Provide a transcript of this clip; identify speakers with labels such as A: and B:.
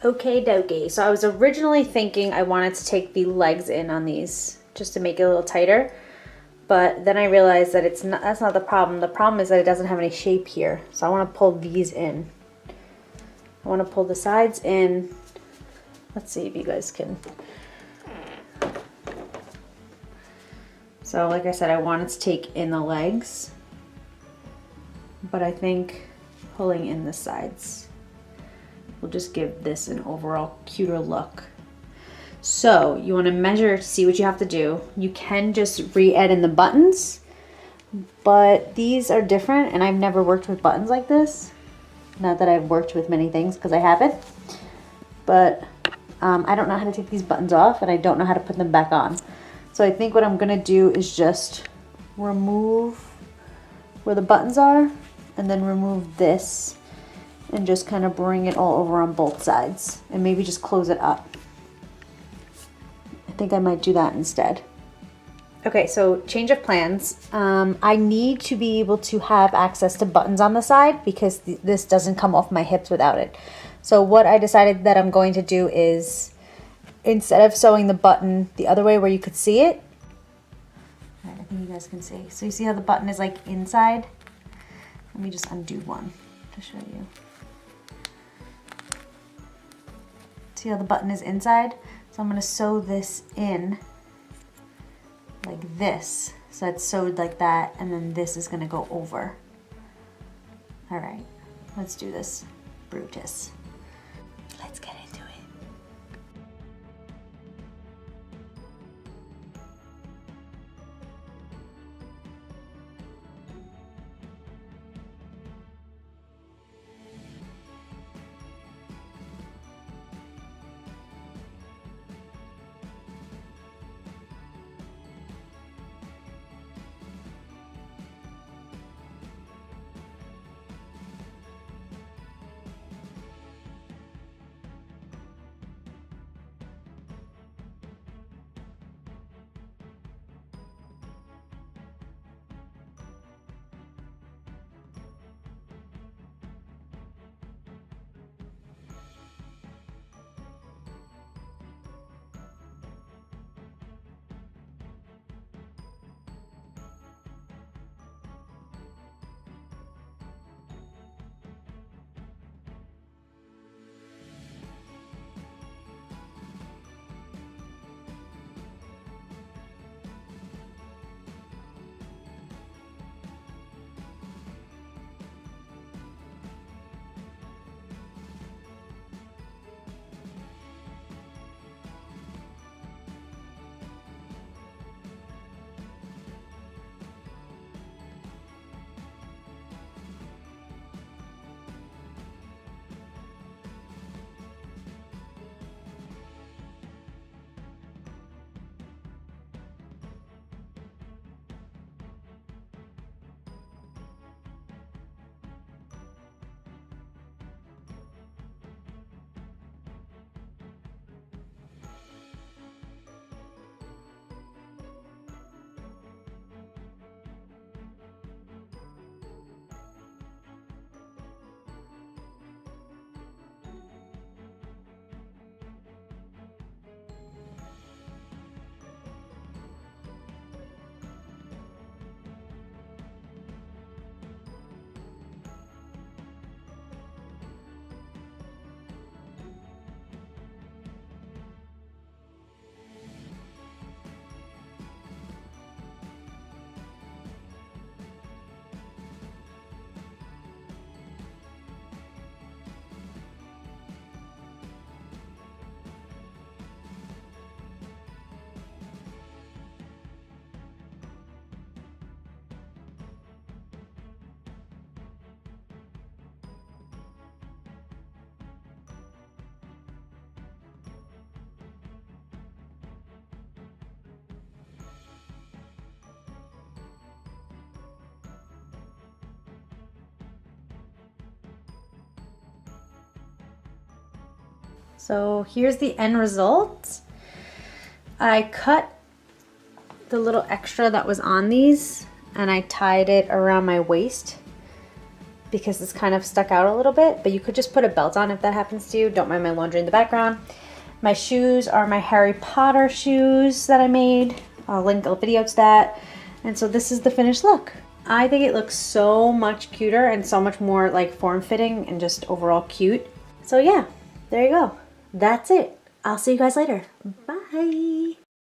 A: Okay dokie. So I was originally thinking I wanted to take the legs in on these just to make it a little tighter. But then I realized that that's not the problem. The problem is that it doesn't have any shape here. So I want to pull these in. I want to pull the sides in. Let's see if you guys can. So like I said, I wanted to take in the legs, but I think pulling in the sides will just give this an overall cuter look. So you want to measure to see what you have to do. You can just re-add in the buttons, but these are different and I've never worked with buttons like this. Not that I've worked with many things because I haven't, but I don't know how to take these buttons off and I don't know how to put them back on. So I think what I'm gonna do is just remove where the buttons are and then remove this and just kind of bring it all over on both sides and maybe just close it up. I think I might do that instead. Okay, so change of plans. I need to be able to have access to buttons on the side because this doesn't come off my hips without it. So what I decided that I'm going to do is, instead of sewing the button the other way where you could see it, all right, I think you guys can see. So you see how the button is like inside? Let me just undo one to show you. See how the button is inside? So I'm gonna sew this in like this. So it's sewed like that, and then this is gonna go over. All right, let's do this, Brutus. Let's get into it. So here's the end result. I cut the little extra that was on these and I tied it around my waist because it's kind of stuck out a little bit, but you could just put a belt on if that happens to you. Don't mind my laundry in the background. My shoes are my Harry Potter shoes that I made. I'll link a video to that. And so this is the finished look. I think it looks so much cuter and so much more like form-fitting and just overall cute. So yeah, there you go. That's it. I'll see you guys later. Bye.